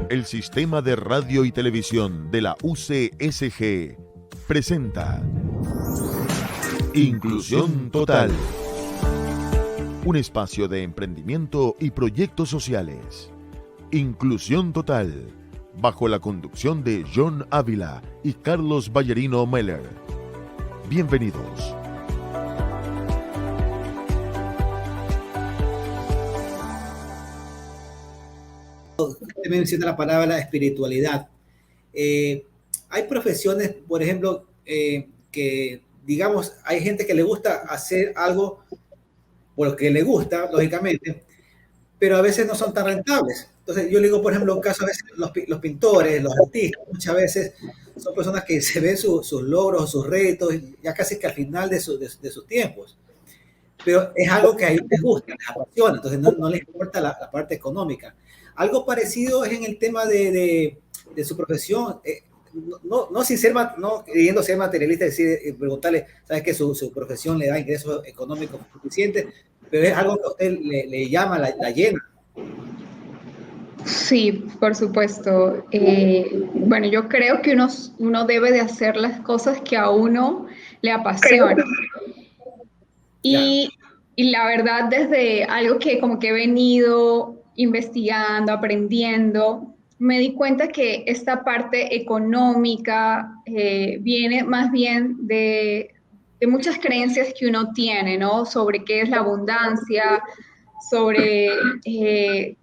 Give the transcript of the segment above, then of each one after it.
El Sistema de Radio y Televisión de la UCSG presenta Inclusión Total, un espacio de emprendimiento y proyectos sociales. Inclusión Total, bajo la conducción de John Ávila y Carlos Ballerino Meller. Bienvenidos. Usted menciona la palabra espiritualidad. Hay profesiones, por ejemplo, que, digamos, hay gente que le gusta hacer algo porque le gusta, lógicamente, pero a veces no son tan rentables. Entonces, yo le digo, por ejemplo, un caso, a veces los pintores, los artistas, muchas veces son personas que se ven sus logros, sus retos, ya casi que al final de sus tiempos. Pero es algo que a ellos les gusta, les apasiona, entonces no les importa la parte económica. Algo parecido es en el tema de su profesión, no queriendo ser materialista, preguntarle, ¿sabes que su profesión le da ingresos económicos suficientes? Pero es algo que a usted le llama, la llena. Sí, por supuesto. Bueno, yo creo que uno debe de hacer las cosas que a uno le apasionan. Y la verdad, desde algo que como que he venido investigando, aprendiendo, me di cuenta que esta parte económica viene más bien de muchas creencias que uno tiene, ¿no? Sobre qué es la abundancia, sobre, en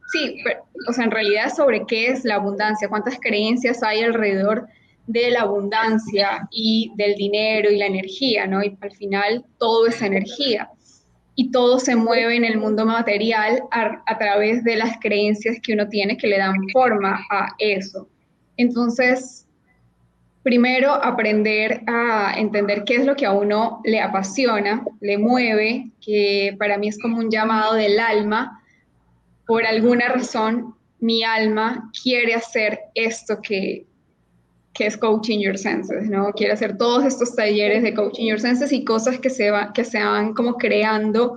realidad sobre qué es la abundancia, cuántas creencias hay alrededor de la abundancia y del dinero y la energía, ¿no? Y al final todo es energía. Y todo se mueve en el mundo material a través de las creencias que uno tiene que le dan forma a eso. Entonces, primero aprender a entender qué es lo que a uno le apasiona, le mueve, que para mí es como un llamado del alma. Por alguna razón, mi alma quiere hacer esto que es Coaching Your Senses, ¿no? Quiere hacer todos estos talleres de Coaching Your Senses y cosas que se van como creando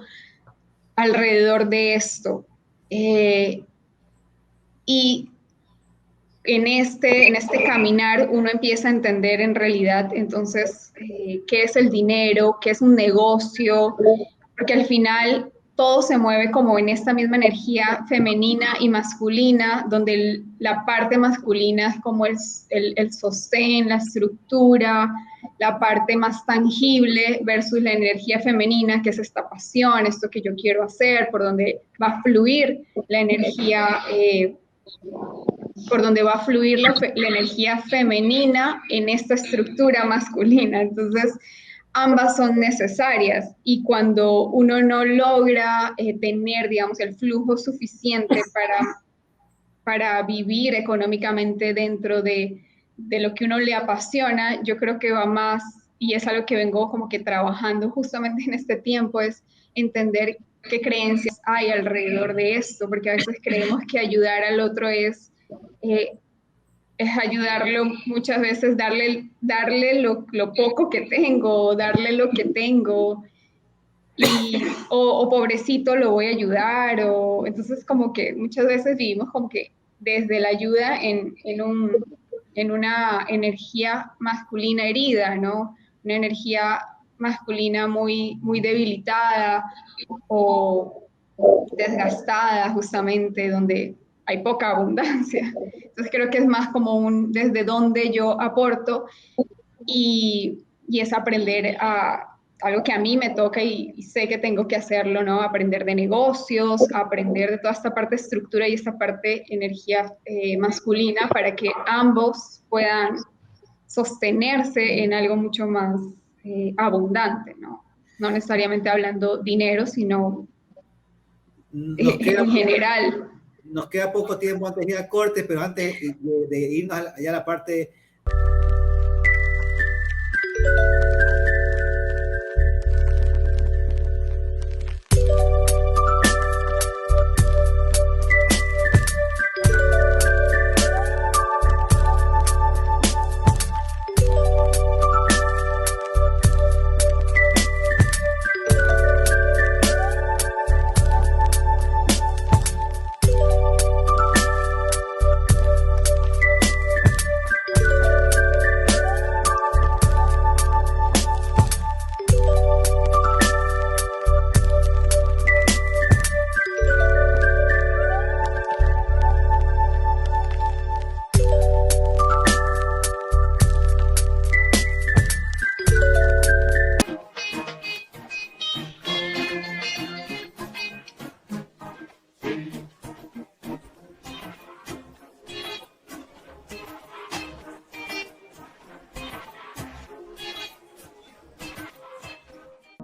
alrededor de esto. Y en este caminar uno empieza a entender en realidad, entonces, qué es el dinero, qué es un negocio, porque al final todo se mueve como en esta misma energía femenina y masculina, donde la parte masculina es como el sostén, la estructura, la parte más tangible versus la energía femenina, que es esta pasión, esto que yo quiero hacer, por donde va a fluir la energía, la energía femenina en esta estructura masculina. Entonces, ambas son necesarias y cuando uno no logra tener, digamos, el flujo suficiente para vivir económicamente dentro de lo que uno le apasiona, yo creo que va más, y es algo que vengo como que trabajando justamente en este tiempo, es entender qué creencias hay alrededor de esto, porque a veces creemos que ayudar al otro es ayudarlo muchas veces, darle lo poco que tengo, darle lo que tengo, o pobrecito lo voy a ayudar, entonces como que muchas veces vivimos como que desde la ayuda en una energía masculina herida, ¿no? Una energía masculina muy, muy debilitada o desgastada, justamente, donde hay poca abundancia. Entonces creo que es más como desde donde yo aporto y es aprender a algo que a mí me toca y sé que tengo que hacerlo, ¿no? Aprender de negocios, aprender de toda esta parte de estructura y esta parte energía masculina para que ambos puedan sostenerse en algo mucho más abundante, ¿no? No necesariamente hablando dinero, sino en general. Nos queda poco tiempo antes de ir al corte, pero antes de irnos allá a la parte...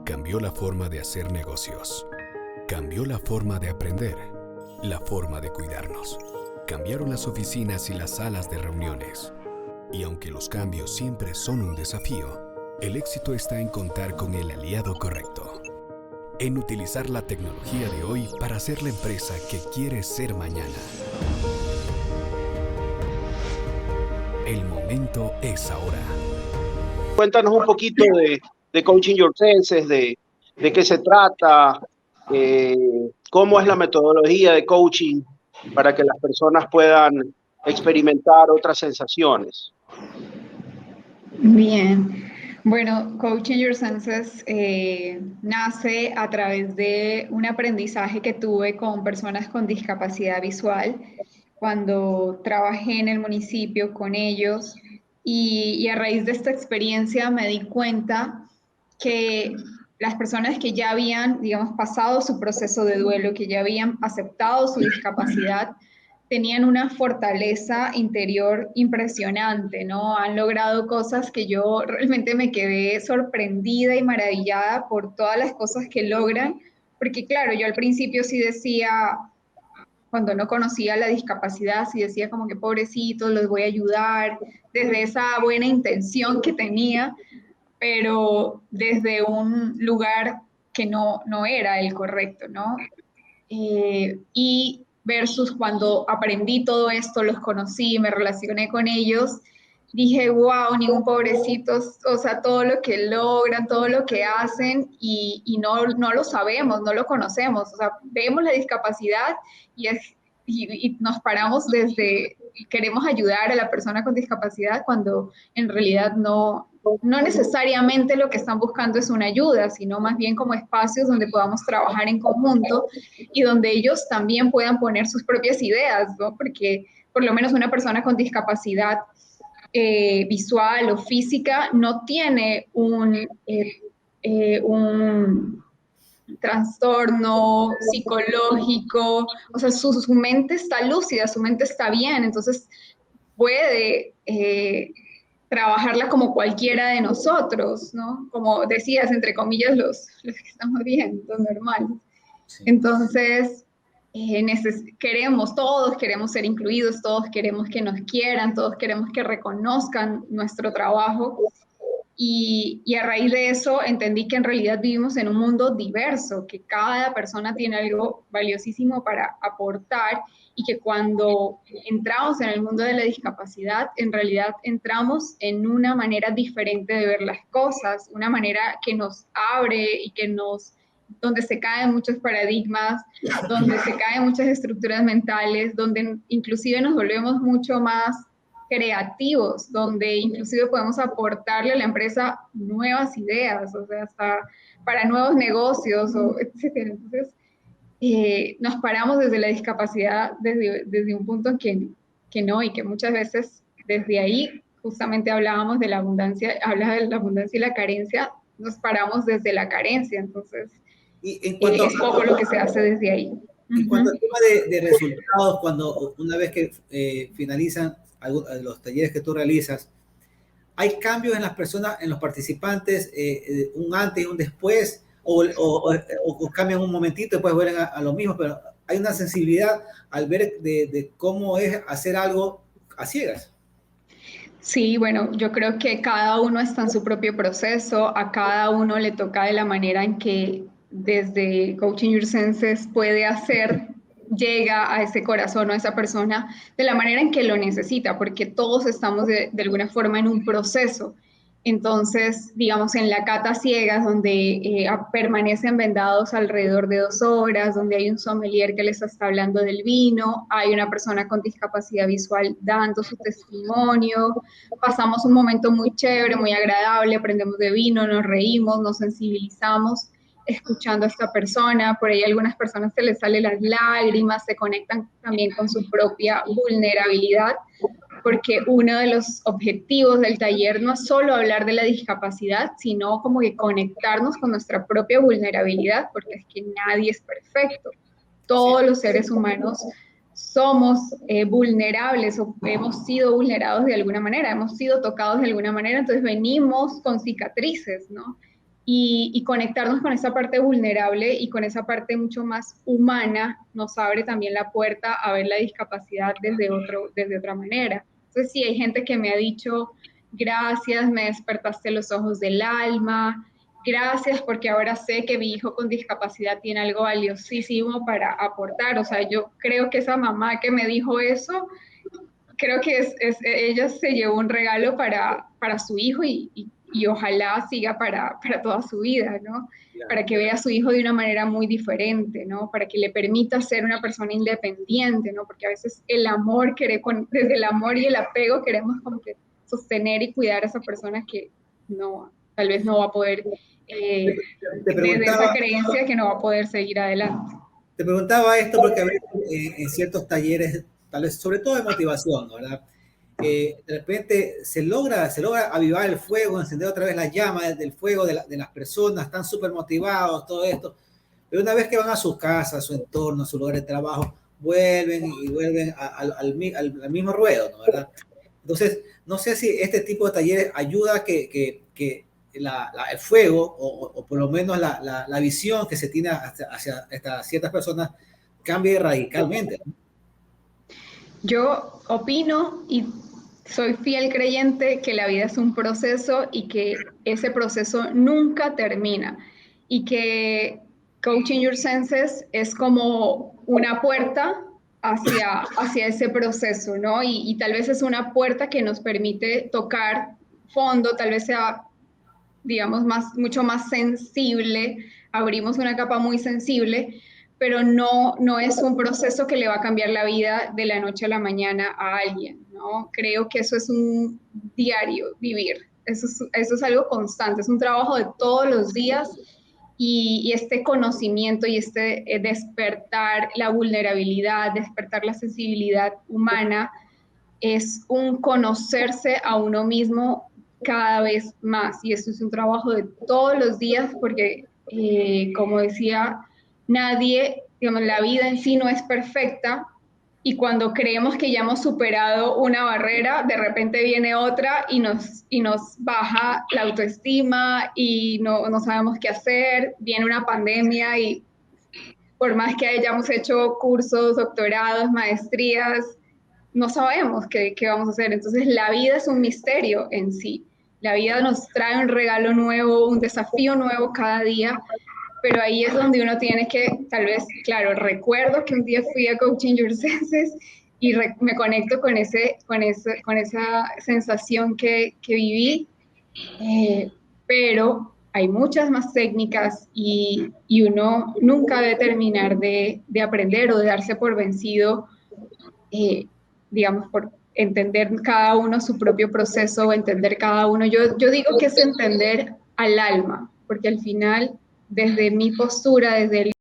Cambió la forma de hacer negocios. Cambió la forma de aprender, la forma de cuidarnos. Cambiaron las oficinas y las salas de reuniones. Y aunque los cambios siempre son un desafío, el éxito está en contar con el aliado correcto. En utilizar la tecnología de hoy para ser la empresa que quieres ser mañana. El momento es ahora. Cuéntanos un poquito de Coaching Your Senses, de qué se trata, cómo es la metodología de coaching para que las personas puedan experimentar otras sensaciones. Bien, bueno, Coaching Your Senses nace a través de un aprendizaje que tuve con personas con discapacidad visual cuando trabajé en el municipio con ellos y a raíz de esta experiencia me di cuenta que las personas que ya habían, digamos, pasado su proceso de duelo, que ya habían aceptado su discapacidad, tenían una fortaleza interior impresionante, ¿no? Han logrado cosas que yo realmente me quedé sorprendida y maravillada por todas las cosas que logran, porque claro, yo al principio sí decía, cuando no conocía la discapacidad, sí decía como que pobrecitos, los voy a ayudar, desde esa buena intención que tenía, pero desde un lugar que no era el correcto, ¿no? Y versus cuando aprendí todo esto, los conocí, me relacioné con ellos, dije, wow, ningún pobrecito, o sea, todo lo que logran, todo lo que hacen y no lo sabemos, no lo conocemos, o sea, vemos la discapacidad y nos paramos desde, queremos ayudar a la persona con discapacidad cuando en realidad no necesariamente lo que están buscando es una ayuda, sino más bien como espacios donde podamos trabajar en conjunto y donde ellos también puedan poner sus propias ideas, ¿no? Porque por lo menos una persona con discapacidad visual o física no tiene un trastorno psicológico, o sea, su mente está lúcida, su mente está bien, entonces puede trabajarla como cualquiera de nosotros, ¿no? Como decías, entre comillas, los que estamos bien, los normales. Sí. Entonces, todos queremos ser incluidos, todos queremos que nos quieran, todos queremos que reconozcan nuestro trabajo. Y a raíz de eso entendí que en realidad vivimos en un mundo diverso, que cada persona tiene algo valiosísimo para aportar y que cuando entramos en el mundo de la discapacidad, en realidad entramos en una manera diferente de ver las cosas, una manera que nos abre y donde se caen muchos paradigmas, donde se caen muchas estructuras mentales, donde inclusive nos volvemos mucho más creativos, donde inclusive podemos aportarle a la empresa nuevas ideas, o sea, hasta para nuevos negocios, etc. Entonces, nos paramos desde la discapacidad, desde un punto que no, y que muchas veces desde ahí, justamente hablábamos de la abundancia, hablaba de la abundancia y la carencia, nos paramos desde la carencia, entonces es poco lo que se hace desde ahí. En cuanto al tema de resultados, cuando una vez que finalizan los talleres que tú realizas, ¿hay cambios en las personas, en los participantes, un antes y un después, o cambian un momentito y después vuelven a lo mismo? Pero hay una sensibilidad al ver de cómo es hacer algo a ciegas. Sí, bueno, yo creo que cada uno está en su propio proceso, a cada uno le toca de la manera en que desde Coaching Your Senses puede hacer, llega a ese corazón o a esa persona de la manera en que lo necesita, porque todos estamos de alguna forma en un proceso. Entonces, digamos, en la cata ciegas, donde permanecen vendados alrededor de 2 horas, donde hay un sommelier que les está hablando del vino, hay una persona con discapacidad visual dando su testimonio, pasamos un momento muy chévere, muy agradable, aprendemos de vino, nos reímos, nos sensibilizamos escuchando a esta persona, por ahí a algunas personas se les salen las lágrimas, se conectan también con su propia vulnerabilidad, porque uno de los objetivos del taller no es solo hablar de la discapacidad, sino como que conectarnos con nuestra propia vulnerabilidad, porque es que nadie es perfecto. Todos los seres humanos somos vulnerables o hemos sido vulnerados de alguna manera, hemos sido tocados de alguna manera, entonces venimos con cicatrices, ¿no? y conectarnos con esa parte vulnerable y con esa parte mucho más humana nos abre también la puerta a ver la discapacidad desde otra manera. Entonces, sí, hay gente que me ha dicho, gracias, me despertaste los ojos del alma, gracias porque ahora sé que mi hijo con discapacidad tiene algo valiosísimo para aportar. O sea, yo creo que esa mamá que me dijo eso, creo que ella se llevó un regalo para su hijo y ojalá siga para toda su vida, ¿no? Claro. Para que vea a su hijo de una manera muy diferente, ¿no? Para que le permita ser una persona independiente, ¿no? Porque a veces el amor, desde el amor y el apego queremos como que sostener y cuidar a esa persona que no, tal vez no va a poder, desde esa creencia que no va a poder seguir adelante. Te preguntaba esto porque a veces en ciertos talleres, tal vez sobre todo de motivación, ¿verdad? De repente se logra avivar el fuego, encender otra vez la llama del fuego de las personas, están súper motivados, todo esto, pero una vez que van a su casa, a su entorno, a su lugar de trabajo, vuelven al mismo ruedo, ¿no? ¿Verdad? Entonces, no sé si este tipo de talleres ayuda a que el fuego o por lo menos la visión que se tiene hacia ciertas personas cambie radicalmente, ¿no? Yo opino y soy fiel creyente que la vida es un proceso y que ese proceso nunca termina y que Coaching Your Senses es como una puerta hacia ese proceso, ¿no? Y tal vez es una puerta que nos permite tocar fondo, tal vez sea, digamos, mucho más sensible, abrimos una capa muy sensible, pero no es un proceso que le va a cambiar la vida de la noche a la mañana a alguien, ¿no? Creo que eso es un diario vivir, eso es algo constante, es un trabajo de todos los días y este conocimiento y este despertar la vulnerabilidad, despertar la sensibilidad humana, es un conocerse a uno mismo cada vez más y eso es un trabajo de todos los días porque, como decía, nadie, digamos, la vida en sí no es perfecta y cuando creemos que ya hemos superado una barrera, de repente viene otra y nos baja la autoestima y no sabemos qué hacer, viene una pandemia y por más que hayamos hecho cursos, doctorados, maestrías, no sabemos qué vamos a hacer. Entonces la vida es un misterio en sí. La vida nos trae un regalo nuevo, un desafío nuevo cada día, pero ahí es donde uno tiene que, tal vez, claro, recuerdo que un día fui a Coaching Your Senses y me conecto con esa sensación que viví, pero hay muchas más técnicas y uno nunca debe terminar de aprender o de darse por vencido, digamos, por entender cada uno su propio proceso, o entender cada uno. Yo digo que es entender al alma, porque al final, desde mi postura, desde el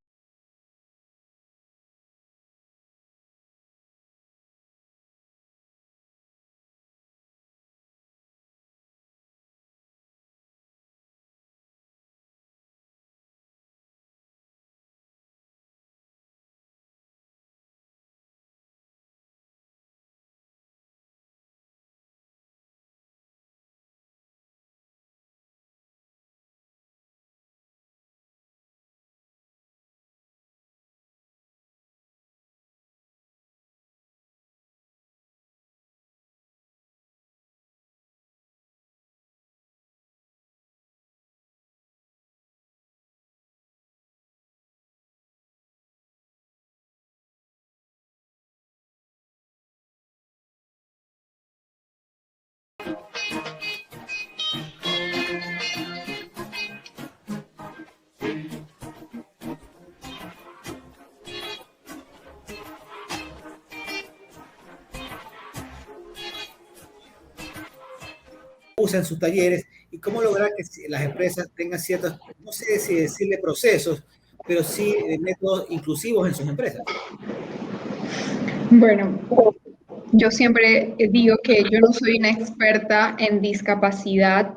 usan sus talleres y cómo lograr que las empresas tengan ciertos, no sé si decirle procesos, pero sí métodos inclusivos en sus empresas. Bueno, yo siempre digo que yo no soy una experta en discapacidad,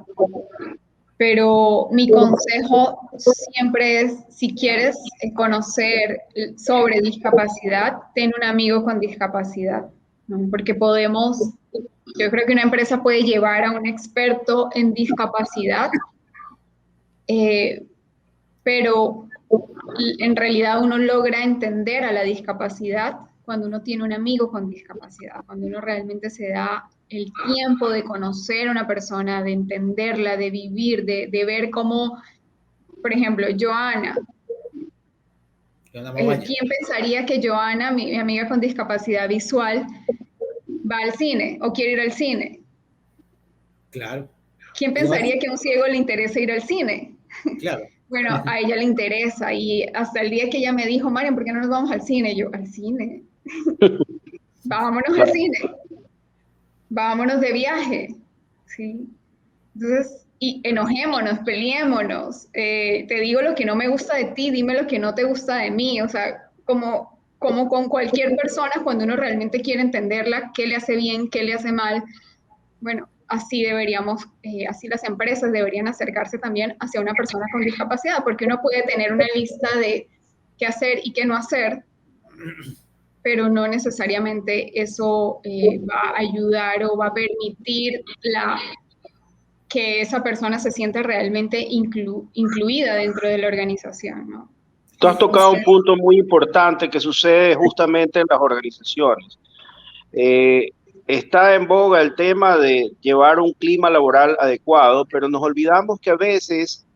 pero mi consejo siempre es, si quieres conocer sobre discapacidad, ten un amigo con discapacidad, ¿no? Porque yo creo que una empresa puede llevar a un experto en discapacidad, pero en realidad uno logra entender a la discapacidad cuando uno tiene un amigo con discapacidad, cuando uno realmente se da el tiempo de conocer a una persona, de entenderla, de vivir, de ver cómo, por ejemplo, Joana. ¿Quién pensaría que Joana, mi amiga con discapacidad visual, va al cine o quiere ir al cine? Claro. ¿Quién pensaría que a un ciego le interesa ir al cine? Claro. Bueno, a ella le interesa y hasta el día que ella me dijo, Marian, ¿por qué no nos vamos al cine? Yo, ¿al cine? Vámonos al cine. Vámonos de viaje. ¿Sí? Entonces, y enojémonos, peleémonos. Te digo lo que no me gusta de ti, dime lo que no te gusta de mí. O sea, como con cualquier persona, cuando uno realmente quiere entenderla, qué le hace bien, qué le hace mal. Bueno, así deberíamos, así las empresas deberían acercarse también hacia una persona con discapacidad, porque uno puede tener una lista de qué hacer y qué no hacer, pero no necesariamente eso va a ayudar o va a permitir que esa persona se sienta realmente incluida dentro de la organización, ¿no? Tú has tocado un punto muy importante que sucede justamente en las organizaciones. Está en boga el tema de llevar un clima laboral adecuado, pero nos olvidamos que a veces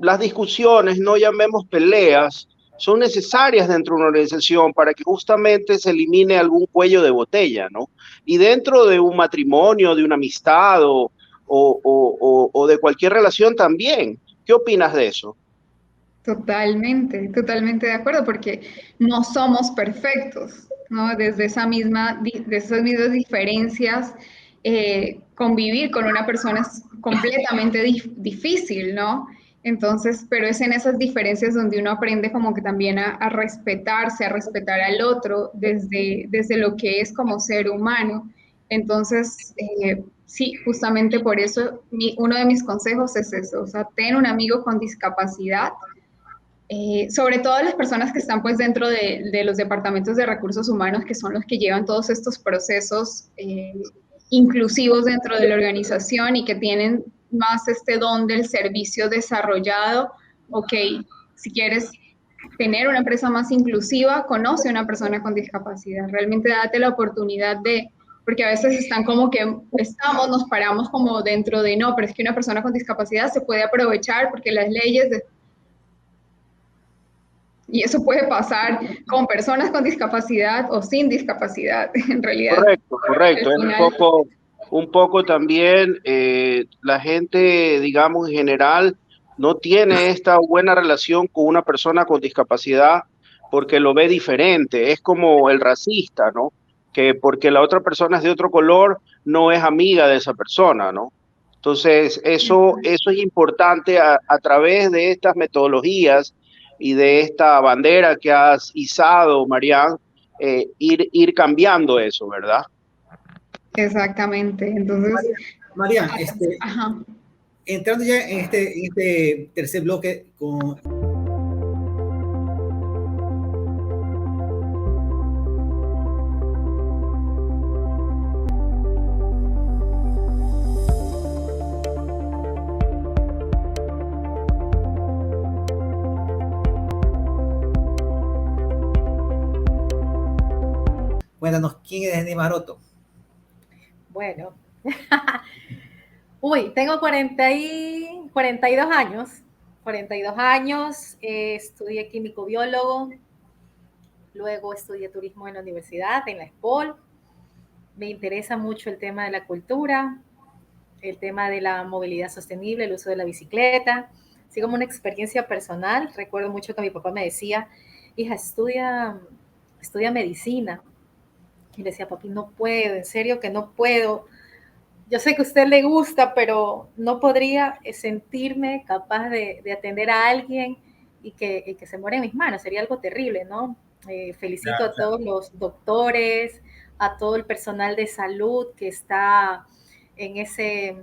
las discusiones, no llamemos peleas, son necesarias dentro de una organización para que justamente se elimine algún cuello de botella, ¿no? Y dentro de un matrimonio, de una amistad o de cualquier relación también. ¿Qué opinas de eso? Totalmente, totalmente de acuerdo, porque no somos perfectos, ¿no? Desde esas mismas diferencias, convivir con una persona es completamente difícil, ¿no? Entonces, pero es en esas diferencias donde uno aprende como que también a respetarse, a respetar al otro desde lo que es como ser humano. Entonces, sí, justamente por eso uno de mis consejos es eso, o sea, ten un amigo con discapacidad, sobre todo las personas que están pues dentro de los departamentos de recursos humanos, que son los que llevan todos estos procesos inclusivos dentro de la organización y que tienen más este don del servicio desarrollado. Ok, si quieres tener una empresa más inclusiva, conoce a una persona con discapacidad, realmente date la oportunidad de, porque a veces están como que nos paramos como dentro de no, pero es que una persona con discapacidad se puede aprovechar porque las leyes y eso puede pasar con personas con discapacidad o sin discapacidad, en realidad. Correcto. Es un poco también la gente, digamos, en general, no tiene esta buena relación con una persona con discapacidad porque lo ve diferente. Es como el racista, ¿no? Que porque la otra persona es de otro color, no es amiga de esa persona, ¿no? Entonces, eso es importante a través de estas metodologías y de esta bandera que has izado, Marian, ir cambiando eso, ¿verdad? Exactamente. Entonces, Marian, entrando ya en este tercer bloque con... Cuéntanos, ¿quién es Denny Maroto? Bueno, tengo 42 años. 42 años, estudié químico biólogo, luego estudié turismo en la universidad, en la ESPOL. Me interesa mucho el tema de la cultura, el tema de la movilidad sostenible, el uso de la bicicleta. Así como una experiencia personal, recuerdo mucho que mi papá me decía, hija, estudia medicina. Y le decía, papi, no puedo, en serio que no puedo. Yo sé que a usted le gusta, pero no podría sentirme capaz de atender a alguien y que se muera en mis manos. Sería algo terrible, ¿no? Felicito a todos los doctores, a todo el personal de salud que está en ese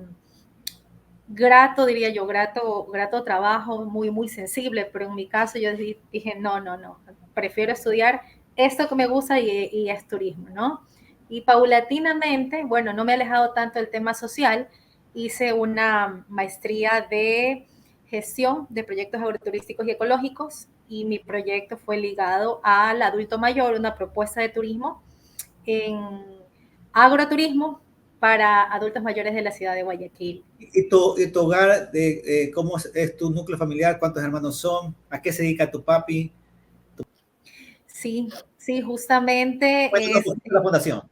grato trabajo, muy, muy sensible, pero en mi caso yo dije, no, prefiero estudiar esto que me gusta y es turismo, ¿no? Y paulatinamente, bueno, no me he alejado tanto del tema social, hice una maestría de gestión de proyectos agroturísticos y ecológicos, y mi proyecto fue ligado al adulto mayor, una propuesta de turismo en agroturismo para adultos mayores de la ciudad de Guayaquil. ¿Y tu hogar, cómo es tu núcleo familiar? ¿Cuántos hermanos son? ¿A qué se dedica tu papi? Sí, sí, justamente ¿Cuál es la fundación?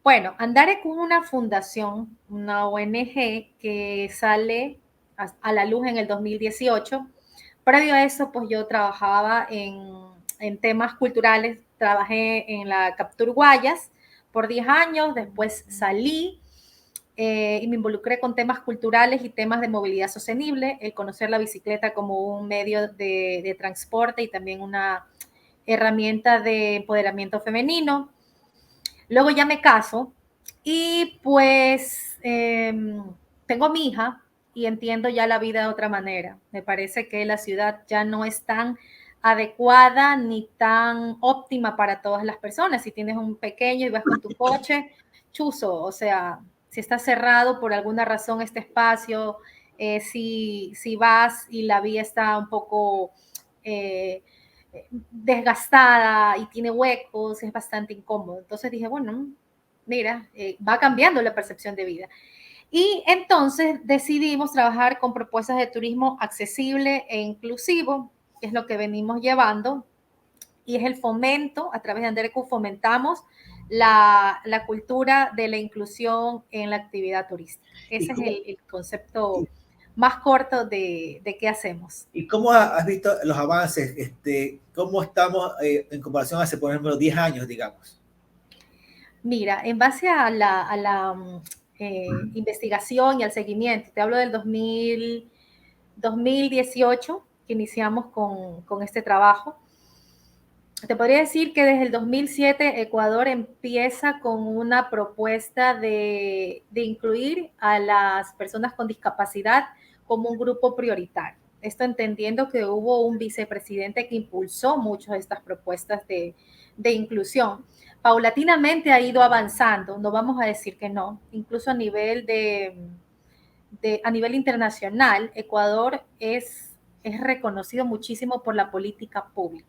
Bueno, Andare es una fundación, una ONG que sale a la luz en el 2018. Previo a eso, pues yo trabajaba en temas culturales, trabajé en la Captur Guayas por 10 años, después salí y me involucré con temas culturales y temas de movilidad sostenible, el conocer la bicicleta como un medio de transporte y también una herramienta de empoderamiento femenino. Luego ya me caso y pues tengo mi hija y entiendo ya la vida de otra manera. Me parece que la ciudad ya no es tan adecuada ni tan óptima para todas las personas. Si tienes un pequeño y vas con tu coche, chuzo, o sea, si está cerrado por alguna razón este espacio, si vas y la vía está un poco eh, desgastada y tiene huecos, es bastante incómodo. Entonces dije, bueno, mira, va cambiando la percepción de vida. Y entonces decidimos trabajar con propuestas de turismo accesible e inclusivo, que es lo que venimos llevando, y es el fomento, a través de Anderecu fomentamos la cultura de la inclusión en la actividad turística. Ese es el concepto más corto de qué hacemos. ¿Y cómo has visto los avances? ¿Cómo estamos en comparación hace, por ejemplo, 10 años, digamos? Mira, en base a la investigación y al seguimiento, te hablo del 2018 que iniciamos con este trabajo. Te podría decir que desde el 2007 Ecuador empieza con una propuesta de incluir a las personas con discapacidad como un grupo prioritario. Esto entendiendo que hubo un vicepresidente que impulsó mucho estas propuestas de inclusión. Paulatinamente ha ido avanzando, no vamos a decir que no, incluso a nivel a nivel internacional, Ecuador es reconocido muchísimo por la política pública.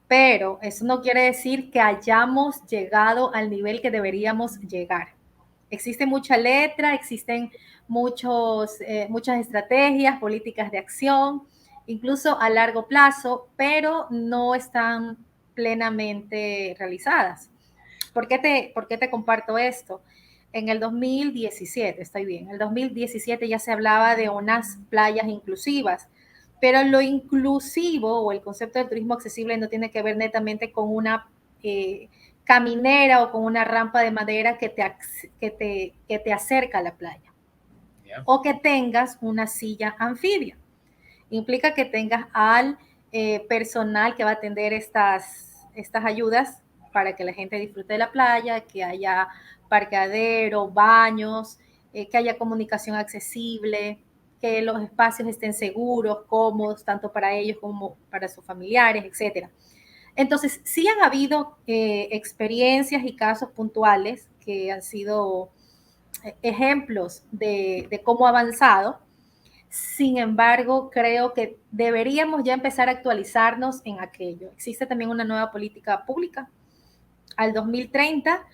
Pero eso no quiere decir que hayamos llegado al nivel que deberíamos llegar. Existe mucha letra, existen muchas estrategias, políticas de acción, incluso a largo plazo, pero no están plenamente realizadas. ¿Por qué te comparto esto? En el 2017, estoy bien, en el 2017 ya se hablaba de unas playas inclusivas, pero lo inclusivo o el concepto del turismo accesible no tiene que ver netamente con una caminera o con una rampa de madera que te acerca a la playa. Yeah. O que tengas una silla anfibia. Implica que tengas al personal que va a atender estas ayudas para que la gente disfrute de la playa, que haya parqueadero, baños, que haya comunicación accesible, que los espacios estén seguros, cómodos, tanto para ellos como para sus familiares, etc. Entonces, sí han habido experiencias y casos puntuales que han sido ejemplos de cómo ha avanzado. Sin embargo, creo que deberíamos ya empezar a actualizarnos en aquello. Existe también una nueva política pública al 2030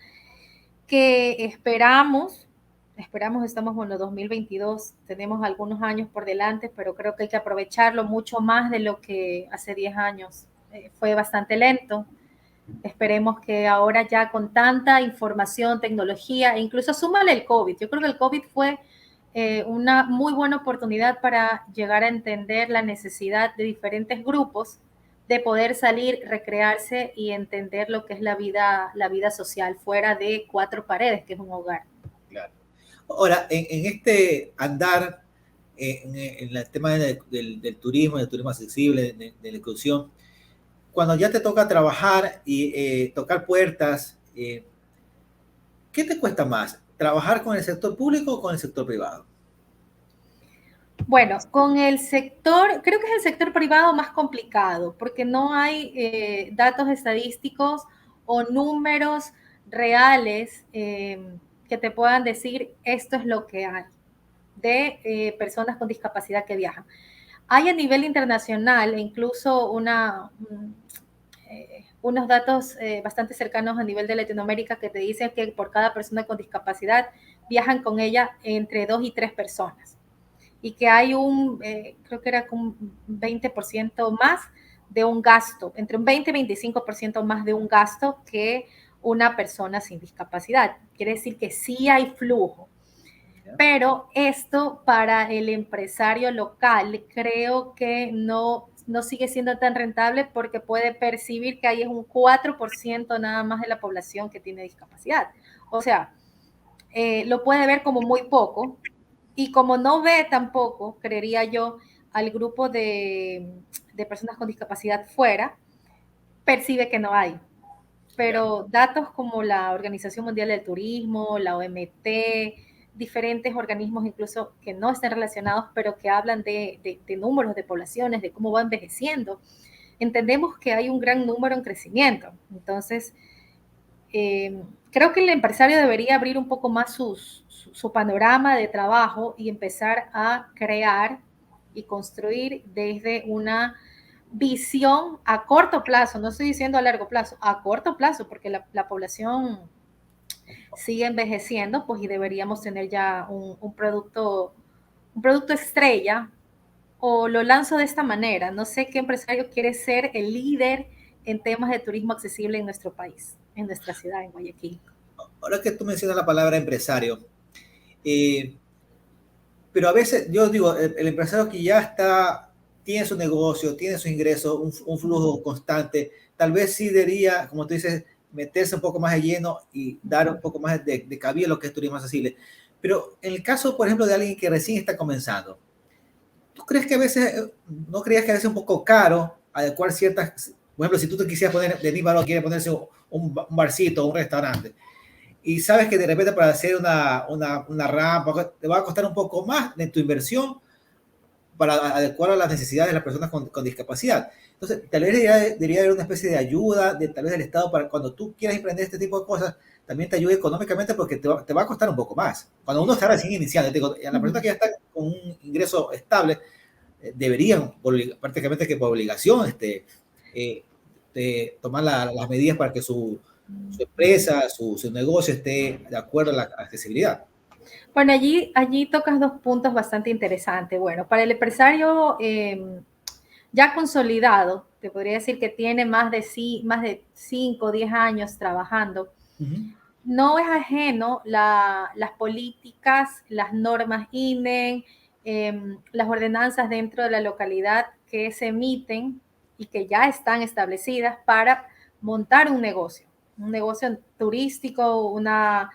que esperamos, estamos en el 2022, tenemos algunos años por delante, pero creo que hay que aprovecharlo mucho más de lo que hace 10 años. Fue bastante lento. Esperemos que ahora ya con tanta información, tecnología, e incluso súmale el COVID. Yo creo que el COVID fue una muy buena oportunidad para llegar a entender la necesidad de diferentes grupos de poder salir, recrearse y entender lo que es la vida social fuera de 4 paredes, que es un hogar. Claro. Ahora, en este andar, en el tema del turismo accesible, de la inclusión, cuando ya te toca trabajar y tocar puertas, ¿qué te cuesta más? ¿Trabajar con el sector público o con el sector privado? Bueno, con el sector, creo que es el sector privado más complicado, porque no hay datos estadísticos o números reales que te puedan decir esto es lo que hay. de personas con discapacidad que viajan. Hay a nivel internacional incluso unos datos bastante cercanos a nivel de Latinoamérica que te dicen que por cada persona con discapacidad viajan con ella entre 2 y 3 personas. Y que hay creo que era un 20% más de un gasto, entre un 20 y 25% más de un gasto que una persona sin discapacidad. Quiere decir que sí hay flujo. Pero esto para el empresario local creo que no sigue siendo tan rentable porque puede percibir que ahí es un 4% nada más de la población que tiene discapacidad. O sea, lo puede ver como muy poco y como no ve tampoco, creería yo, al grupo de personas con discapacidad fuera, percibe que no hay. Pero datos como la Organización Mundial del Turismo, la OMT, diferentes organismos incluso que no están relacionados, pero que hablan de números de poblaciones, de cómo va envejeciendo, entendemos que hay un gran número en crecimiento. Entonces, creo que el empresario debería abrir un poco más su panorama de trabajo y empezar a crear y construir desde una visión a corto plazo, no estoy diciendo a largo plazo, a corto plazo, porque la población sigue envejeciendo, pues y deberíamos tener ya un producto estrella, o lo lanzo de esta manera, no sé qué empresario quiere ser el líder en temas de turismo accesible en nuestro país, en nuestra ciudad, en Guayaquil. Ahora que tú mencionas la palabra empresario, pero a veces yo digo, el empresario que ya tiene su negocio, tiene su ingreso, un flujo constante, tal vez sí debería, como tú dices, meterse un poco más de lleno y dar un poco más de cabida a lo que es turismo accesible. Pero en el caso, por ejemplo, de alguien que recién está comenzando, ¿tú crees que a veces, no creías que a veces es un poco caro adecuar ciertas, por ejemplo, si tú te quisieras poner, Denis Baró quiere ponerse un barcito, un restaurante, y sabes que de repente para hacer una rampa te va a costar un poco más de tu inversión para adecuar a las necesidades de las personas con discapacidad? Entonces, tal vez debería haber una especie de ayuda tal vez del Estado para cuando tú quieras emprender este tipo de cosas, también te ayude económicamente porque te va a costar un poco más. Cuando uno está recién iniciando, digo, la persona que ya está con un ingreso estable, deberían prácticamente que por obligación tomar las medidas para que su empresa, su negocio esté de acuerdo a la accesibilidad. Bueno, allí tocas dos puntos bastante interesantes. Bueno, para el empresario ya consolidado, te podría decir que tiene más de 5 o 10 años trabajando, no es ajeno las políticas, las normas INE, las ordenanzas dentro de la localidad que se emiten y que ya están establecidas para montar un negocio turístico, una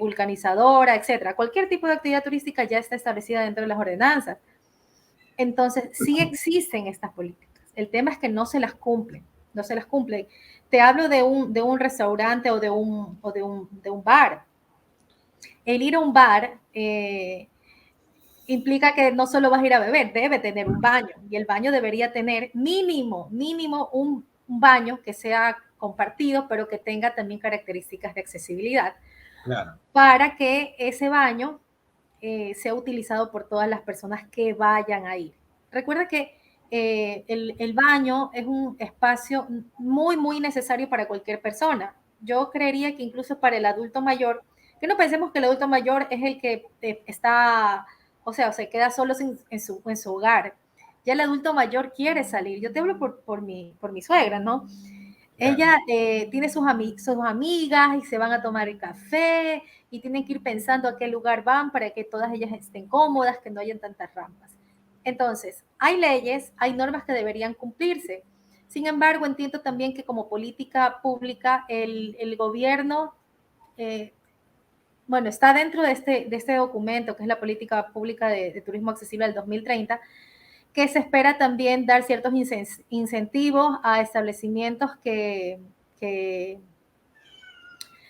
vulcanizadora, etcétera. Cualquier tipo de actividad turística ya está establecida dentro de las ordenanzas. Entonces, sí existen estas políticas. El tema es que no se las cumplen. Te hablo de un restaurante o de un bar. El ir a un bar implica que no solo vas a ir a beber, debe tener un baño. Y el baño debería tener mínimo un baño que sea compartido, pero que tenga también características de accesibilidad. Claro. Para que ese baño sea utilizado por todas las personas que vayan a ir. Recuerda que el baño es un espacio muy, muy necesario para cualquier persona. Yo creería que incluso para el adulto mayor, que no pensemos que el adulto mayor es el que está, o sea, se queda solo en su hogar. Ya el adulto mayor quiere salir. Yo te hablo por mi suegra, ¿no? Ella tiene sus amigas y se van a tomar el café y tienen que ir pensando a qué lugar van para que todas ellas estén cómodas, que no hayan tantas rampas. Entonces, hay leyes, hay normas que deberían cumplirse. Sin embargo, entiendo también que como política pública, el gobierno, bueno, está dentro de este documento, que es la Política Pública de Turismo Accesible al 2030, que se espera también dar ciertos incentivos a establecimientos que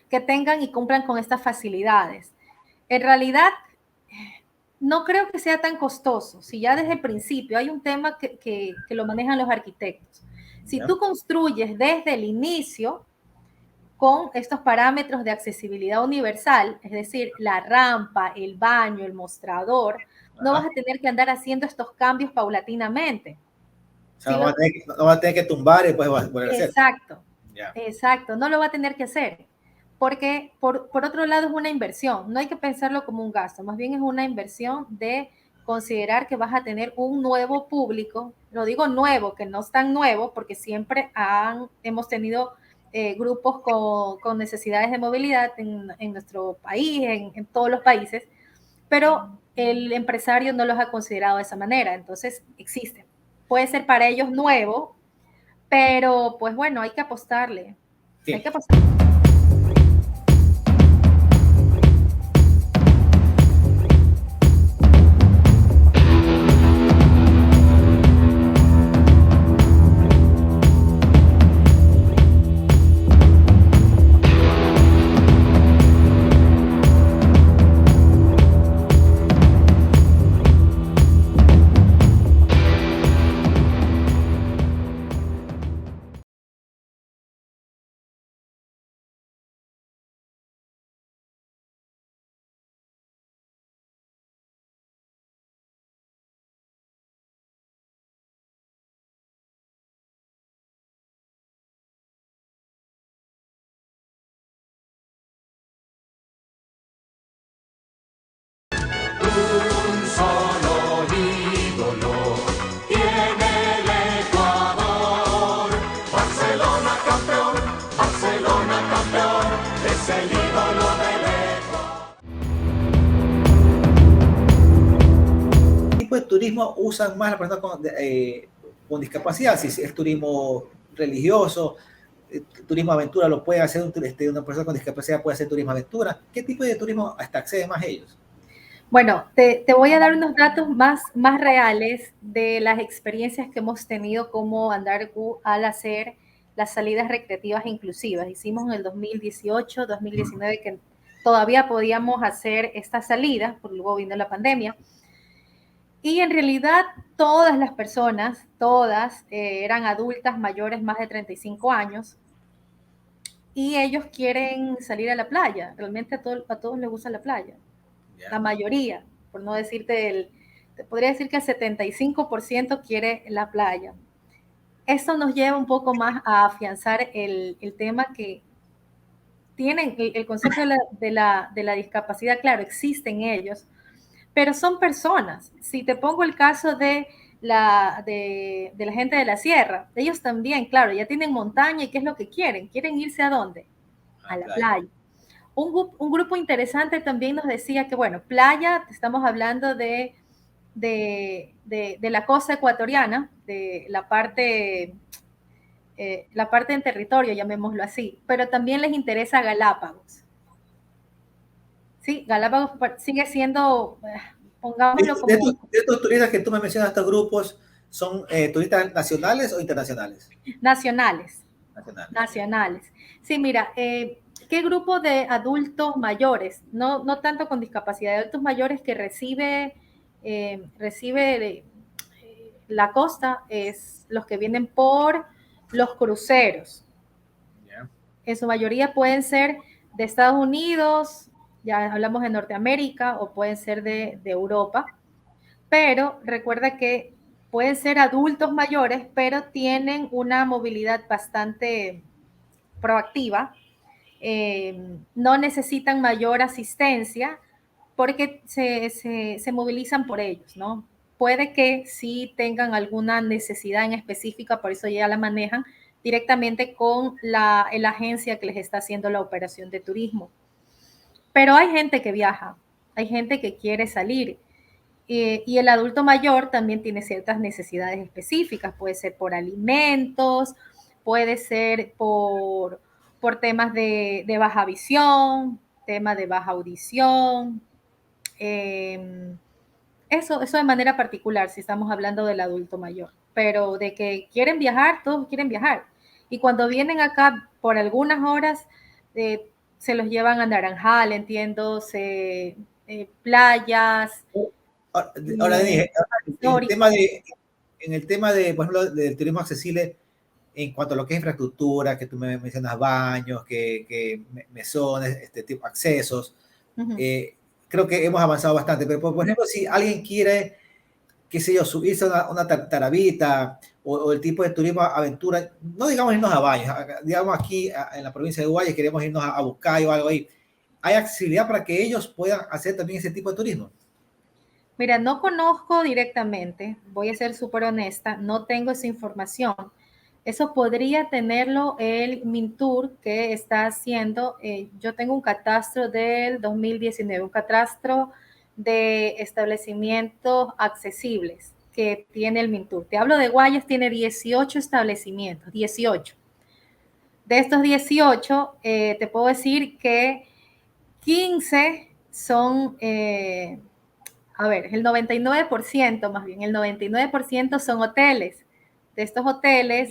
tengan y cumplan con estas facilidades. En realidad, no creo que sea tan costoso. Si ya desde el principio hay un tema que lo manejan los arquitectos. Si tú construyes desde el inicio con estos parámetros de accesibilidad universal, es decir, la rampa, el baño, el mostrador, no vas a tener que andar haciendo estos cambios paulatinamente. O sea, no va a tener que tumbar y después va a poder hacer. Exacto, exacto, no lo va a tener que hacer. Porque por otro lado es una inversión, no hay que pensarlo como un gasto, más bien es una inversión de considerar que vas a tener un nuevo público, lo digo nuevo, que no es tan nuevo, porque siempre hemos tenido grupos con necesidades de movilidad en nuestro país, en todos los países, pero el empresario no los ha considerado de esa manera, entonces existen. Puede ser para ellos nuevo, pero pues bueno, hay que apostarle. Sí. Hay que apostarle. Un solo ídolo tiene el Ecuador. Barcelona campeón, es el ídolo del Ecuador. ¿Qué tipo de turismo usan más las personas con discapacidad? Si es turismo religioso, turismo aventura, lo puede hacer una persona con discapacidad, puede hacer turismo aventura. ¿Qué tipo de turismo hasta acceden más ellos? Bueno, te voy a dar unos datos más reales de las experiencias que hemos tenido como Andargu al hacer las salidas recreativas inclusivas. Hicimos en el 2018, 2019, que todavía podíamos hacer estas salidas, por luego vino la pandemia. Y en realidad todas las personas, eran adultas mayores más de 35 años, y ellos quieren salir a la playa. Realmente a todos les gusta la playa. La mayoría, por no decirte te podría decir que el 75% quiere la playa. Esto nos lleva un poco más a afianzar el tema que tienen el concepto de la discapacidad. Claro, existen ellos, pero son personas. Si te pongo el caso de la gente de la sierra, ellos también, claro, ya tienen montaña y ¿qué es lo que quieren? ¿Quieren irse a dónde? A la playa. Un grupo interesante también nos decía que, bueno, playa, estamos hablando de la costa ecuatoriana, de la parte en territorio, llamémoslo así, pero también les interesa Galápagos. Sí, Galápagos sigue siendo, pongámoslo como... De estos turistas que tú me mencionas, estos grupos, ¿son turistas nacionales o internacionales? Nacionales. Sí, mira, ¿qué grupo de adultos mayores, no tanto con discapacidad, de adultos mayores que recibe la costa? Es los que vienen por los cruceros. Yeah. En su mayoría pueden ser de Estados Unidos, ya hablamos de Norteamérica, o pueden ser de Europa, pero recuerda que pueden ser adultos mayores, pero tienen una movilidad bastante proactiva, no necesitan mayor asistencia porque se movilizan por ellos, ¿no? Puede que sí tengan alguna necesidad en específica, por eso ya la manejan directamente con la agencia que les está haciendo la operación de turismo. Pero hay gente que viaja, hay gente que quiere salir, y el adulto mayor también tiene ciertas necesidades específicas, puede ser por alimentos, puede ser por temas de baja visión, temas de baja audición, eso de manera particular, si estamos hablando del adulto mayor, pero de que quieren viajar, todos quieren viajar, y cuando vienen acá por algunas horas, se los llevan a Naranjal, entiendo, playas. Ahora, en el tema de, por ejemplo, del turismo accesible, en cuanto a lo que es infraestructura, que tú me mencionas baños, que mesones, este tipo accesos. Creo que hemos avanzado bastante, pero por ejemplo, si alguien quiere, qué sé yo, subirse a una taravita o el tipo de turismo aventura, no digamos irnos a baños, digamos aquí en la provincia de Guayas queremos irnos a Bucayo o algo ahí. ¿Hay accesibilidad para que ellos puedan hacer también ese tipo de turismo? Mira, no conozco directamente, voy a ser súper honesta, no tengo esa información. Eso podría tenerlo el Mintur que está haciendo. Yo tengo un catastro del 2019, un catastro de establecimientos accesibles que tiene el Mintur. Te hablo de Guayas, tiene 18 establecimientos, 18. De estos 18, te puedo decir que 15 son, a ver, el 99%, más bien, el 99% son hoteles. De estos hoteles,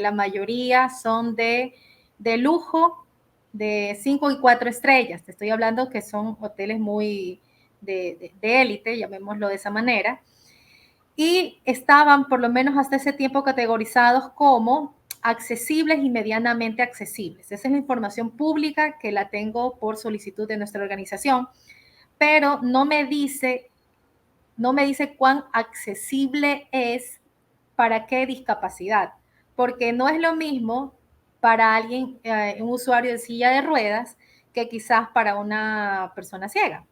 la mayoría son de lujo, de 5 y 4 estrellas. Te estoy hablando que son hoteles muy de élite, llamémoslo de esa manera. Y estaban, por lo menos hasta ese tiempo, categorizados como accesibles y medianamente accesibles. Esa es la información pública que la tengo por solicitud de nuestra organización, pero no me dice cuán accesible es para qué discapacidad, porque no es lo mismo para alguien, un usuario de silla de ruedas, que quizás para una persona ciega.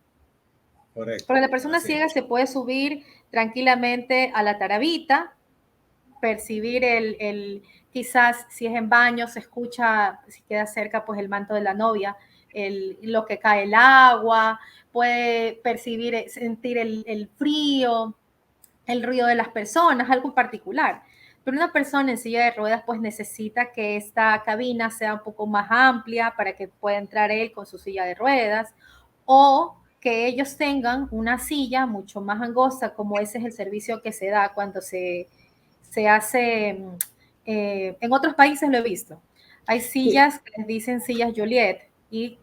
Correcto. Para la persona ciega se puede subir tranquilamente a la taravita, percibir quizás si es en baño, se escucha, si queda cerca, pues el manto de la novia, lo que cae el agua, puede percibir, sentir el frío, el ruido de las personas, algo particular. Pero una persona en silla de ruedas pues necesita que esta cabina sea un poco más amplia para que pueda entrar él con su silla de ruedas, o que ellos tengan una silla mucho más angosta, como ese es el servicio que se da cuando se hace, en otros países lo he visto. Hay sillas que les dicen sillas Joliet y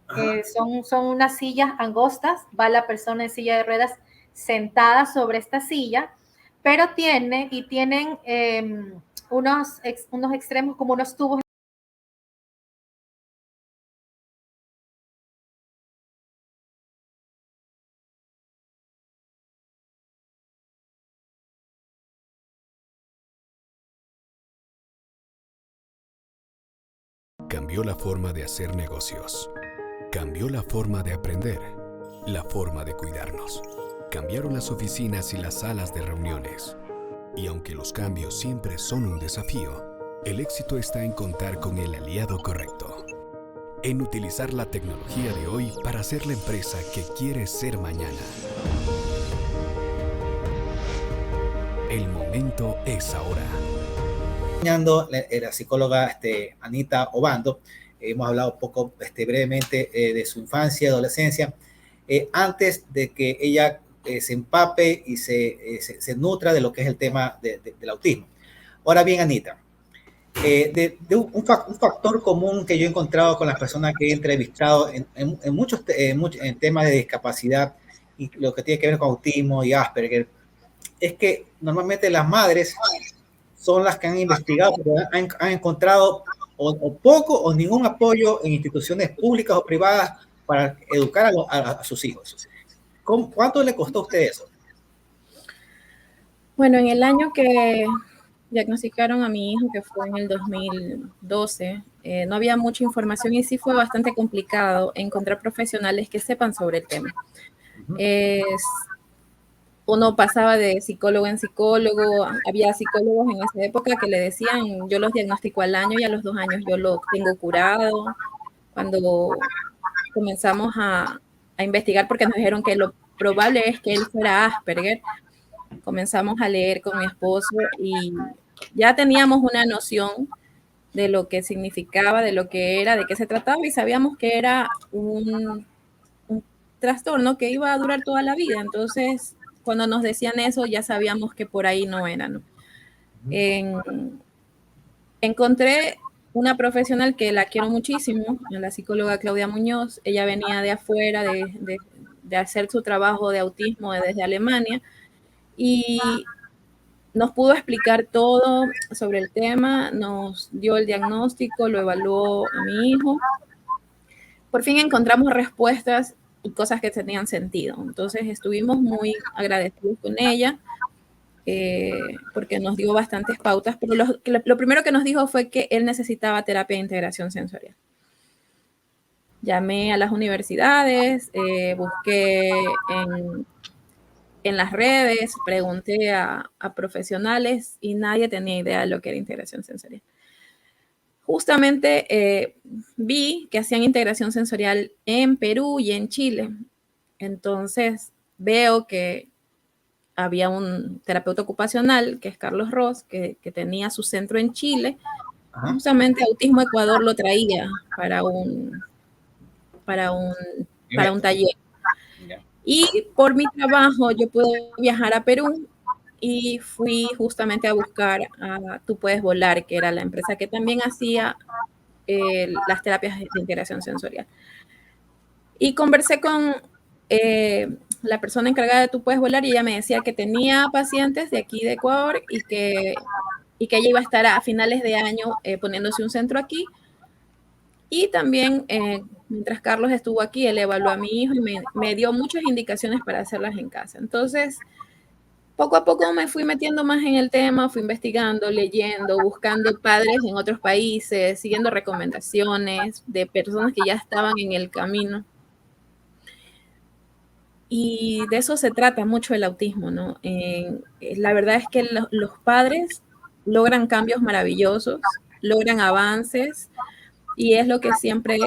son unas sillas angostas, va la persona en silla de ruedas sentada sobre esta silla, pero tienen unos extremos como unos tubos. Cambió la forma de hacer negocios. Cambió la forma de aprender. La forma de cuidarnos. Cambiaron las oficinas y las salas de reuniones. Y aunque los cambios siempre son un desafío, el éxito está en contar con el aliado correcto. En utilizar la tecnología de hoy para ser la empresa que quieres ser mañana. El momento es ahora. La psicóloga Anita Obando, hemos hablado un poco brevemente de su infancia y adolescencia, antes de que ella se empape y se nutra de lo que es el tema del autismo. Ahora bien, Anita, un factor común que yo he encontrado con las personas que he entrevistado en muchos temas de discapacidad y lo que tiene que ver con autismo y Asperger, es que normalmente las madres son las que han investigado, porque han encontrado o poco o ningún apoyo en instituciones públicas o privadas para educar a sus hijos. ¿Cuánto le costó a usted eso? Bueno, en el año que diagnosticaron a mi hijo, que fue en el 2012, no había mucha información y sí fue bastante complicado encontrar profesionales que sepan sobre el tema. Uno pasaba de psicólogo en psicólogo, había psicólogos en esa época que le decían, yo los diagnostico al año y a los 2 años yo lo tengo curado. Cuando comenzamos a investigar, porque nos dijeron que lo probable es que él fuera Asperger, comenzamos a leer con mi esposo y ya teníamos una noción de lo que significaba, de lo que era, de qué se trataba, y sabíamos que era un trastorno que iba a durar toda la vida. Entonces, cuando nos decían eso, ya sabíamos que por ahí no era, ¿no? Encontré una profesional que la quiero muchísimo, la psicóloga Claudia Muñoz. Ella venía de afuera de hacer su trabajo de autismo desde Alemania, y nos pudo explicar todo sobre el tema, nos dio el diagnóstico, lo evaluó a mi hijo. Por fin encontramos respuestas y cosas que tenían sentido. Entonces estuvimos muy agradecidos con ella porque nos dio bastantes pautas, pero lo primero que nos dijo fue que él necesitaba terapia de integración sensorial. Llamé a las universidades, busqué en las redes, pregunté a profesionales y nadie tenía idea de lo que era integración sensorial. Justamente vi que hacían integración sensorial en Perú y en Chile. Entonces veo que había un terapeuta ocupacional, que es Carlos Ross, que tenía su centro en Chile. Ajá. Justamente Autismo Ecuador lo traía para un taller. Ya. Y por mi trabajo yo pude viajar a Perú y fui justamente a buscar a Tú Puedes Volar, que era la empresa que también hacía las terapias de integración sensorial. Y conversé con la persona encargada de Tú Puedes Volar y ella me decía que tenía pacientes de aquí de Ecuador y que ella iba a estar a finales de año poniéndose un centro aquí. Y también, mientras Carlos estuvo aquí, él evaluó a mi hijo y me dio muchas indicaciones para hacerlas en casa. Entonces, poco a poco me fui metiendo más en el tema, fui investigando, leyendo, buscando padres en otros países, siguiendo recomendaciones de personas que ya estaban en el camino. Y de eso se trata mucho el autismo, ¿no? La verdad es que los padres logran cambios maravillosos, logran avances, y es lo que siempre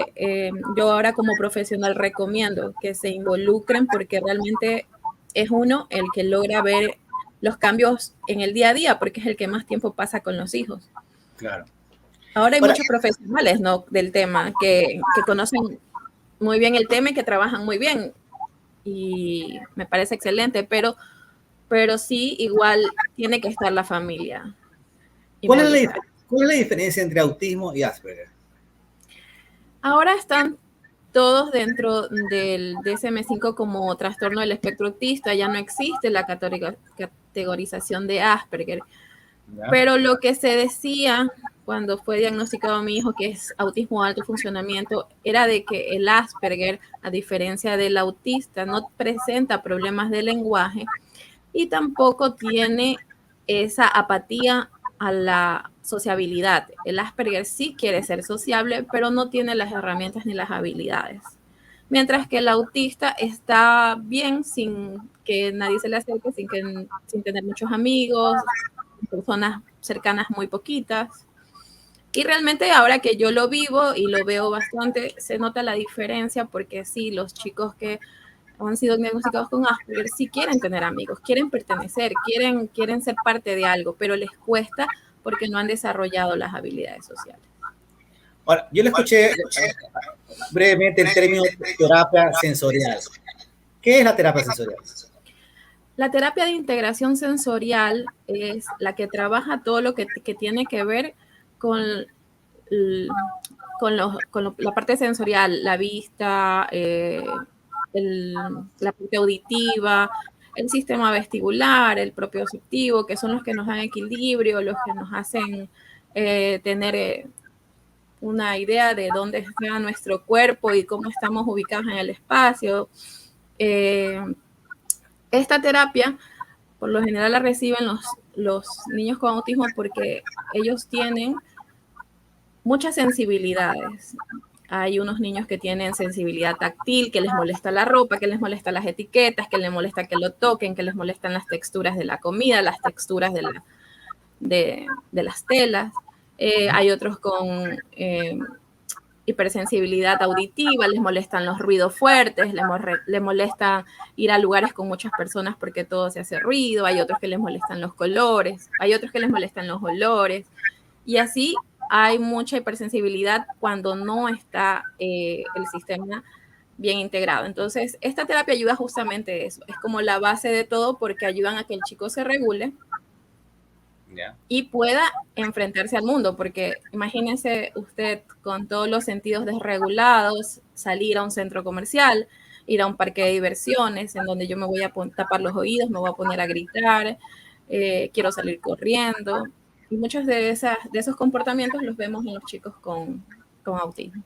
yo ahora como profesional recomiendo, que se involucren porque realmente es uno el que logra ver los cambios en el día a día, porque es el que más tiempo pasa con los hijos. Claro. Ahora hay muchos profesionales, ¿no?, del tema, que conocen muy bien el tema y que trabajan muy bien, y me parece excelente, pero sí, igual tiene que estar la familia. ¿Cuál es la diferencia entre autismo y Asperger? Ahora están todos dentro del DSM-5 como trastorno del espectro autista, ya no existe la categorización de Asperger. ¿Ya? Pero lo que se decía cuando fue diagnosticado mi hijo, que es autismo alto funcionamiento, era de que el Asperger, a diferencia del autista, no presenta problemas de lenguaje y tampoco tiene esa apatía a la sociabilidad. El Asperger sí quiere ser sociable, pero no tiene las herramientas ni las habilidades. Mientras que el autista está bien sin que nadie se le acerque, sin tener muchos amigos, personas cercanas muy poquitas. Y realmente ahora que yo lo vivo y lo veo bastante, se nota la diferencia porque sí, los chicos que han sido diagnosticados con Asperger sí quieren tener amigos, quieren pertenecer, quieren ser parte de algo, pero les cuesta porque no han desarrollado las habilidades sociales. Ahora, yo le escuché brevemente el término terapia sensorial. ¿Qué es la terapia sensorial? La terapia de integración sensorial es la que trabaja todo lo que tiene que ver con la parte sensorial, la vista, la parte auditiva, el sistema vestibular, el propioceptivo, que son los que nos dan equilibrio, los que nos hacen tener una idea de dónde está nuestro cuerpo y cómo estamos ubicados en el espacio. Esta terapia, por lo general, la reciben los niños con autismo porque ellos tienen muchas sensibilidades. Hay unos niños que tienen sensibilidad táctil, que les molesta la ropa, que les molesta las etiquetas, que les molesta que lo toquen, que les molestan las texturas de la comida, las texturas de las telas. Hay otros con hipersensibilidad auditiva, les molestan los ruidos fuertes, les molesta ir a lugares con muchas personas porque todo se hace ruido. Hay otros que les molestan los colores, hay otros que les molestan los olores. Y así hay mucha hipersensibilidad cuando no está el sistema bien integrado. Entonces, esta terapia ayuda justamente a eso. Es como la base de todo porque ayudan a que el chico se regule y pueda enfrentarse al mundo. Porque imagínense usted con todos los sentidos desregulados, salir a un centro comercial, ir a un parque de diversiones en donde yo me voy a tapar los oídos, me voy a poner a gritar. quiero salir corriendo. Y muchos de esos comportamientos los vemos en los chicos con autismo.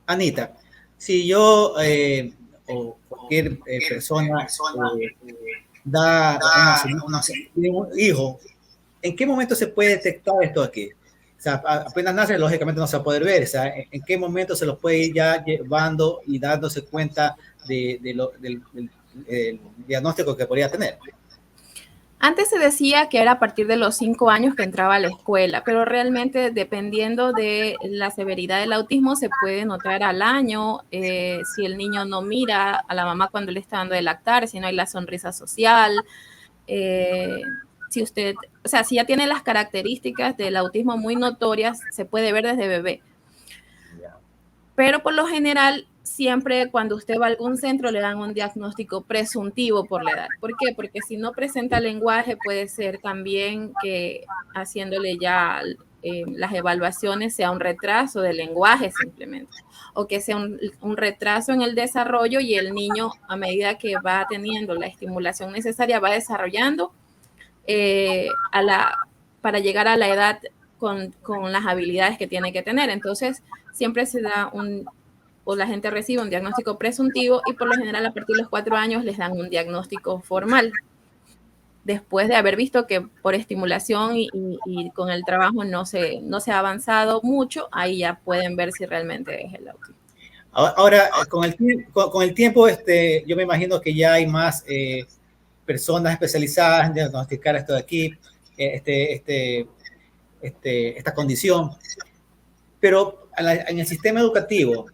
Anita, si yo o cualquier persona tiene un hijo, ¿en qué momento se puede detectar esto aquí? O sea, apenas nace, lógicamente no se va a poder ver. O sea, ¿en qué momento se los puede ir ya llevando y dándose cuenta del diagnóstico que podría tener? Antes se decía que era a partir de los 5 años que entraba a la escuela, pero realmente dependiendo de la severidad del autismo se puede notar al año, si el niño no mira a la mamá cuando le está dando de lactar, si no hay la sonrisa social, si ya tiene las características del autismo muy notorias, se puede ver desde bebé. Pero por lo general, siempre cuando usted va a algún centro le dan un diagnóstico presuntivo por la edad. ¿Por qué? Porque si no presenta lenguaje, puede ser también que haciéndole ya las evaluaciones sea un retraso del lenguaje simplemente, o que sea un retraso en el desarrollo y el niño, a medida que va teniendo la estimulación necesaria, va desarrollando para llegar a la edad con las habilidades que tiene que tener. Entonces, siempre se da o la gente recibe un diagnóstico presuntivo y por lo general a partir de los 4 años les dan un diagnóstico formal. Después de haber visto que por estimulación y con el trabajo no se ha avanzado mucho, ahí ya pueden ver si realmente es el autismo. Ahora, con el tiempo, yo me imagino que ya hay más personas especializadas en diagnosticar esto de aquí, esta condición. Pero en el sistema educativo,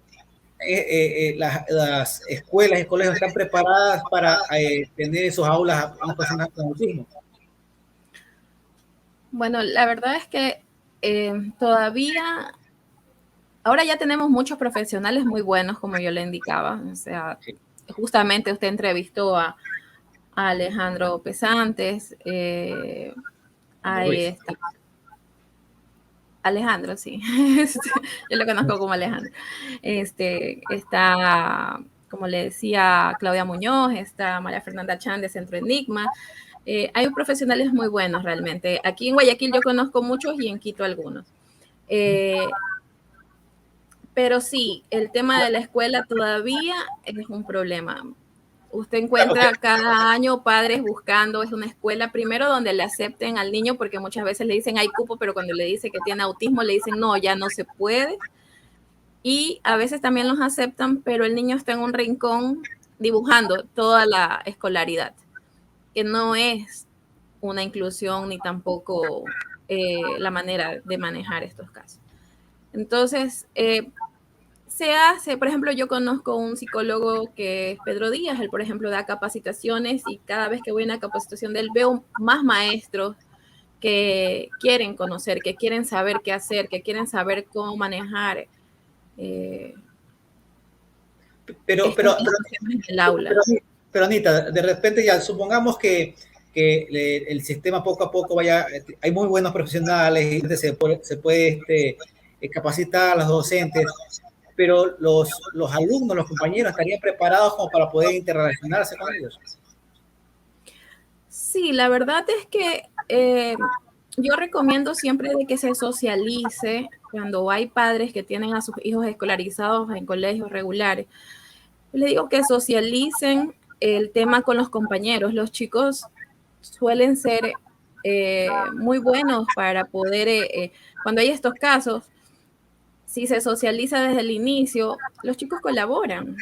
las escuelas y colegios están preparadas para tener en sus aulas a unas personas con autismo. Bueno, la verdad es que todavía, ahora ya tenemos muchos profesionales muy buenos, como yo le indicaba. O sea, justamente usted entrevistó a Alejandro Pesantes, ahí está. Alejandro, sí. Yo lo conozco como Alejandro. Está, como le decía, Claudia Muñoz, está María Fernanda Chan de Centro Enigma. Hay profesionales muy buenos realmente. Aquí en Guayaquil yo conozco muchos y en Quito algunos. Pero sí, el tema de la escuela todavía es un problema. Usted encuentra cada año padres buscando, es una escuela primero donde le acepten al niño, porque muchas veces le dicen hay cupo, pero cuando le dice que tiene autismo le dicen no, ya no se puede. Y a veces también los aceptan, pero el niño está en un rincón dibujando toda la escolaridad, que no es una inclusión ni tampoco la manera de manejar estos casos. Entonces, se hace, por ejemplo, yo conozco un psicólogo que es Pedro Díaz, él, por ejemplo, da capacitaciones y cada vez que voy a una capacitación de él veo más maestros que quieren conocer, que quieren saber qué hacer, que quieren saber cómo manejar el aula. Pero Anita, de repente ya supongamos que el sistema poco a poco hay muy buenos profesionales y se puede capacitar a los docentes, pero los alumnos, los compañeros estarían preparados como para poder interrelacionarse con ellos. Sí, la verdad es que yo recomiendo siempre de que se socialice cuando hay padres que tienen a sus hijos escolarizados en colegios regulares. Les digo que socialicen el tema con los compañeros. Los chicos suelen ser muy buenos para poder, cuando hay estos casos, si se socializa desde el inicio, los chicos colaboran.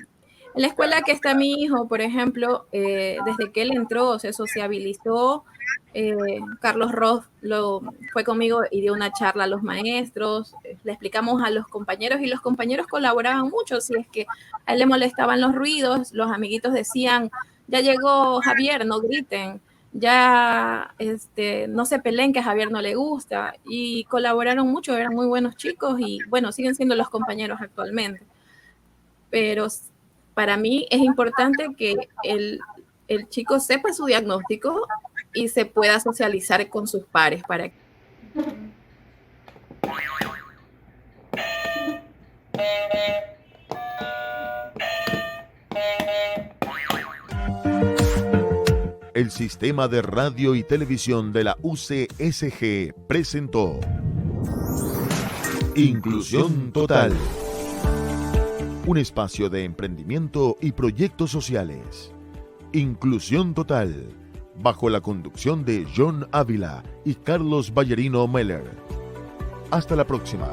En la escuela que está mi hijo, por ejemplo, desde que él entró, se sociabilizó. Carlos Ross fue conmigo y dio una charla a los maestros, le explicamos a los compañeros y los compañeros colaboraban mucho. Si es que a él le molestaban los ruidos, los amiguitos decían, ya llegó Javier, no griten, ya no se peleen que a Javier no le gusta, y colaboraron mucho, eran muy buenos chicos y bueno, siguen siendo los compañeros actualmente. Pero para mí es importante que el chico sepa su diagnóstico y se pueda socializar con sus pares para que... El Sistema de Radio y Televisión de la UCSG presentó Inclusión Total, un espacio de emprendimiento y proyectos sociales. Inclusión Total, bajo la conducción de John Ávila y Carlos Ballerino Meller. Hasta la próxima.